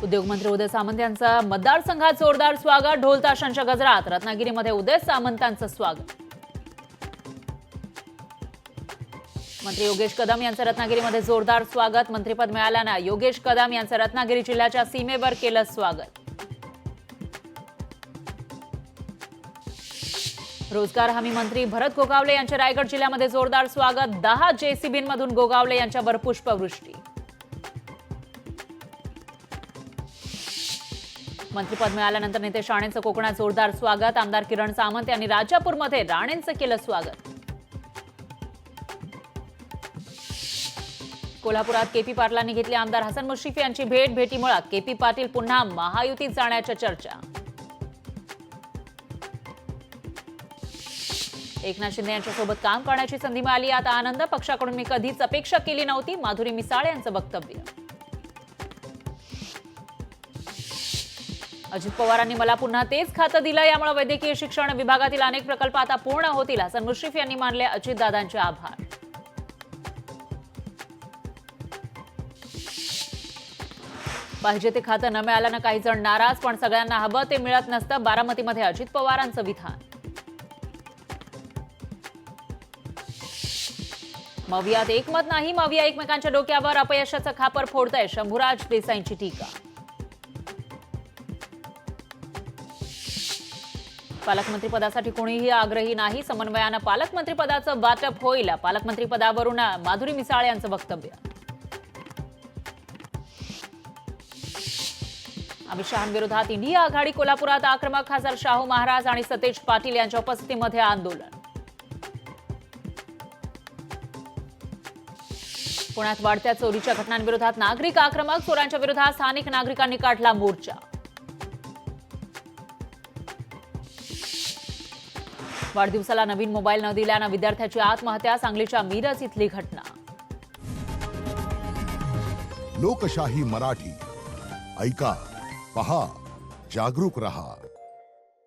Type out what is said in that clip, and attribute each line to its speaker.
Speaker 1: उद्योगमंत्री उदय सामंत यांचा मतदारसंघात जोरदार स्वागत, ढोल ताशांच्या गजरात रत्नागिरीमध्ये उदय सामंतांचं स्वागत। मंत्री योगेश कदम यांचं रत्नागिरीमध्ये जोरदार स्वागत, मंत्रिपद मिळाल्यानं योगेश कदम यांचं रत्नागिरी जिल्ह्याच्या सीमेवर केलं स्वागत। रोजगार हमी मंत्री भरत गोगावले यांचे रायगड जिल्ह्यामध्ये जोरदार स्वागत, 10 जेसीबींमधून गोगावले यांच्यावर पुष्पवृष्टी। मंत्रिपद मिळाल्यानंतर नितेश राणेंचं कोकणात जोरदार स्वागत, आमदार किरण सामंत यांनी राजापूरमध्ये राणेंचं केलं स्वागत। कोल्हापुरात केपी पाटलांनी घेतली आमदार हसन मुश्रीफ यांची भेट, भेटीमुळे केपी पाटील पुन्हा महायुतीत जाण्याच्या चर्चा। एकनाथ शिंदे यांच्यासोबत काम करण्याची संधी मिळाली, आता आनंद, पक्षाकडून मी कधीच अपेक्षा केली नव्हती, माधुरी मिसाळ यांचं वक्तव्य। अजित पवारांनी मला पुन्हा तेच खातं दिलं, यामुळे वैद्यकीय शिक्षण विभागातील अनेक प्रकल्प आता पूर्ण होतील, हसन मुश्रीफ यांनी मानले अजितदादांचे आभार। पाहिजे ते खातं न मिळाल्यानं काही जण नाराज, पण सगळ्यांना हवं ते मिळत नसतं, बारामतीमध्ये अजित पवारांचं विधान। मवियात एकमत नाही, मविया एकमेकांच्या डोक्यावर अपयशाचं खापर फोडतंय, शंभूराज देसाईंची टीका। पालकमंत्रीपदासाठी कोणीही आग्रही नाही, समन्वयानं पालकमंत्रीपदाचं वाटप होईल, पालकमंत्रीपदावरून माधुरी मिसाळ यांचं वक्तव्य। अमित शहांविरोधात इंडिया आघाडी कोल्हापुरात आक्रमक, खासदार शाहू महाराज आणि सतेज पाटील यांच्या उपस्थितीमध्ये आंदोलन। पुण्यात वाढत्या चोरीच्या घटनांविरोधात नागरिक आक्रमक, चोरांच्या विरोधात स्थानिक नागरिकांनी काढला मोर्चा। वाढदिवसाला नवीन मोबाईल न दिल्यानं विद्यार्थ्याची आत्महत्या, सांगलीच्या मिरज इथली घटना।
Speaker 2: लोकशाही मराठी ऐका, पहा, जागरूक रहा।